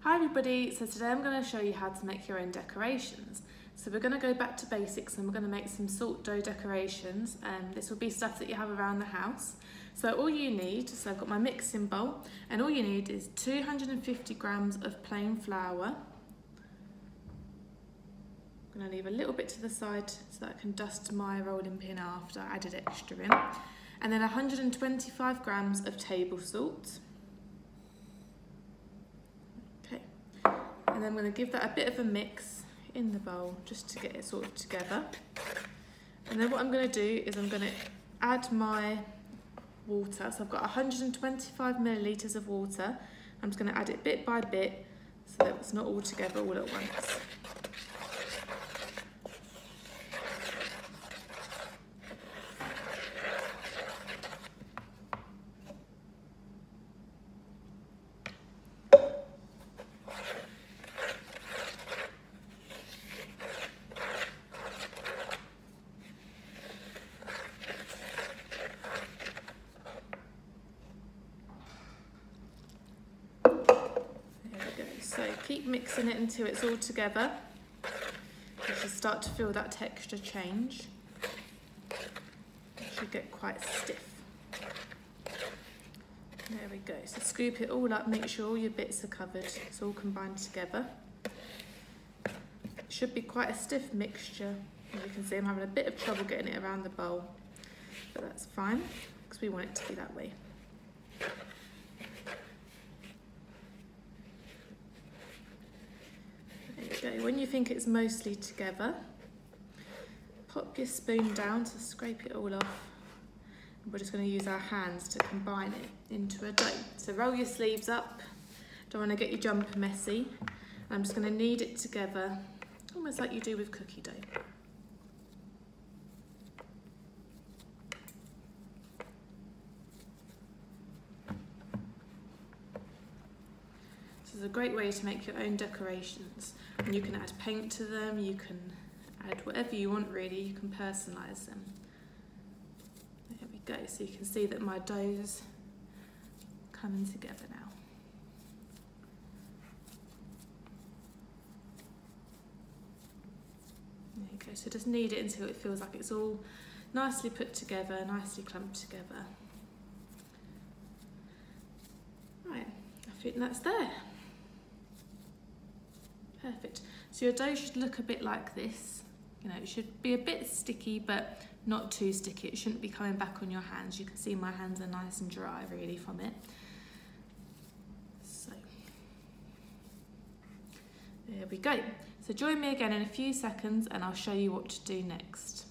Hi everybody, so today I'm going to show you how to make your own decorations. So we're going to go back to basics and we're going to make some salt dough decorations, and this will be stuff that you have around the house. So all you need, so I've got my mixing bowl, and all you need is 250 grams of plain flour. I'm going to leave a little bit to the side so that I can dust my rolling pin after I added extra in. And then 125 grams of table salt. And then I'm going to give that a bit of a mix in the bowl just to get it sort of together. And then what I'm going to do is I'm going to add my water. So I've got 125 millilitres of water. I'm just going to add it bit by bit so that it's not all together all at once. So keep mixing it until it's all together. You should start to feel that texture change. It should get quite stiff. There we go. So scoop it all up, make sure all your bits are covered. It's all combined together. It should be quite a stiff mixture. As you can see, I'm having a bit of trouble getting it around the bowl, but that's fine because we want it to be that way. When you think it's mostly together, pop your spoon down to scrape it all off. We're just going to use our hands to combine it into a dough. So roll your sleeves up, don't want to get your jumper messy. I'm just going to knead it together, almost like you do with cookie dough. This is a great way to make your own decorations. And you can add paint to them, you can add whatever you want really, you can personalise them. There we go, so you can see that my dough's coming together now. There you go, so just knead it until it feels like it's all nicely put together, nicely clumped together. Right, I think that's there. Perfect. So your dough should look a bit like this. You know, it should be a bit sticky, but not too sticky. It shouldn't be coming back on your hands. You can see my hands are nice and dry really from it. So, there we go. So join me again in a few seconds and I'll show you what to do next.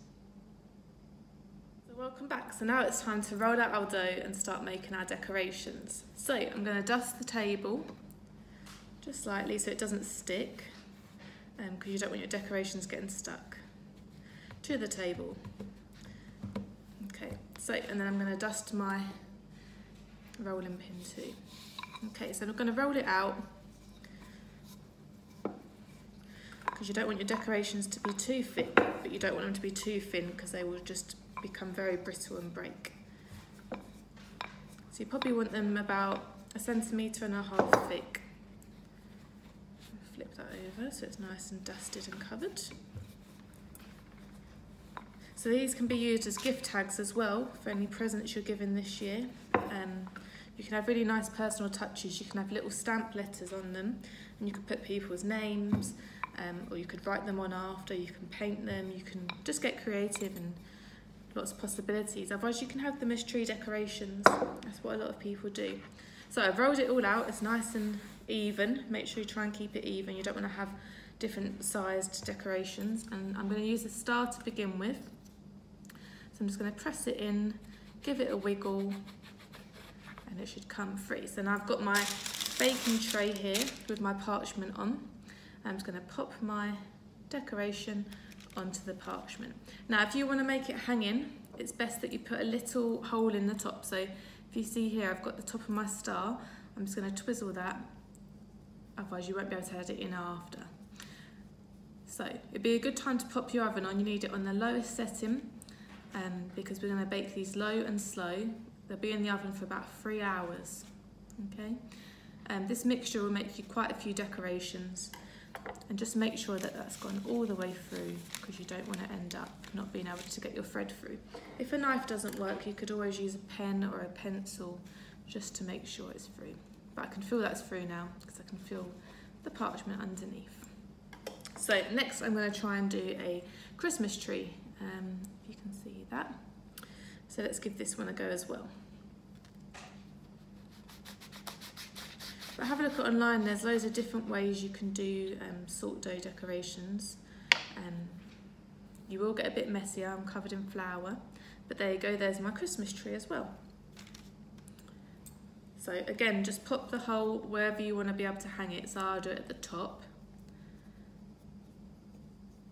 So welcome back. So now it's time to roll out our dough and start making our decorations. So I'm going to dust the table just slightly so it doesn't stick, because you don't want your decorations getting stuck to the table. Okay, so, and then I'm going to dust my rolling pin too. Okay, so I'm going to roll it out, because you don't want your decorations to be too thick, but you don't want them to be too thin because they will just become very brittle and break. So you probably want them about 1.5 centimetres thick. Flip that over so it's nice and dusted and covered. So these can be used as gift tags as well for any presents you're giving this year. You can have really nice personal touches. You can have little stamp letters on them and you can put people's names, or you could write them on after, you can paint them, you can just get creative and lots of possibilities. Otherwise you can have them as tree decorations. That's what a lot of people do. So I've rolled it all out, it's nice and even. Make sure you try and keep it even. You don't want to have different sized decorations. And I'm going to use a star to begin with. So I'm just going to press it in, give it a wiggle, and it should come free. So now I've got my baking tray here with my parchment on. I'm just going to pop my decoration onto the parchment. Now if you want to make it hanging, it's best that you put a little hole in the top. So if you see here, I've got the top of my star. I'm just going to twizzle that, otherwise you won't be able to add it in after. So it'd be a good time to pop your oven on. You need it on the lowest setting, because we're going to bake these low and slow. They'll be in the oven for about 3 hours. Okay. This mixture will make you quite a few decorations, and just make sure that that's gone all the way through, because you don't want to end up not being able to get your thread through. If a knife doesn't work, you could always use a pen or a pencil just to make sure it's through. But I can feel that's through now because I can feel the parchment underneath. So next I'm going to try and do a Christmas tree, if you can see that. So let's give this one a go as well. But have a look at online, there's loads of different ways you can do salt dough decorations. You will get a bit messier, I'm covered in flour, but there you go, there's my Christmas tree as well. So again, just pop the hole wherever you want to be able to hang it, so I'll do it at the top.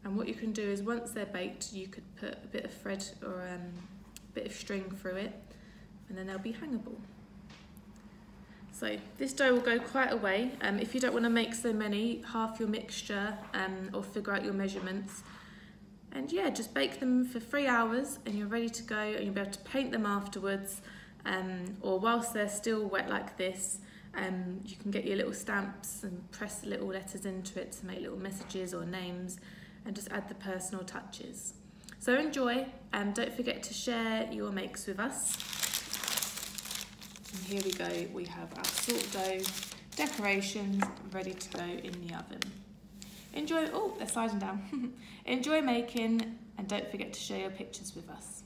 And what you can do is once they're baked, you could put a bit of thread or a bit of string through it, and then they'll be hangable. So this dough will go quite a way. If you don't want to make so many, half your mixture or figure out your measurements. And yeah, just bake them for 3 hours and you're ready to go, and you'll be able to paint them afterwards, or whilst they're still wet like this, you can get your little stamps and press little letters into it to make little messages or names, and just add the personal touches. So enjoy, and don't forget to share your makes with us. And here we go, we have our salt dough decorations ready to go in the oven. Enjoy, oh, they're sliding down. Enjoy making, and don't forget to share your pictures with us.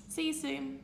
See you soon.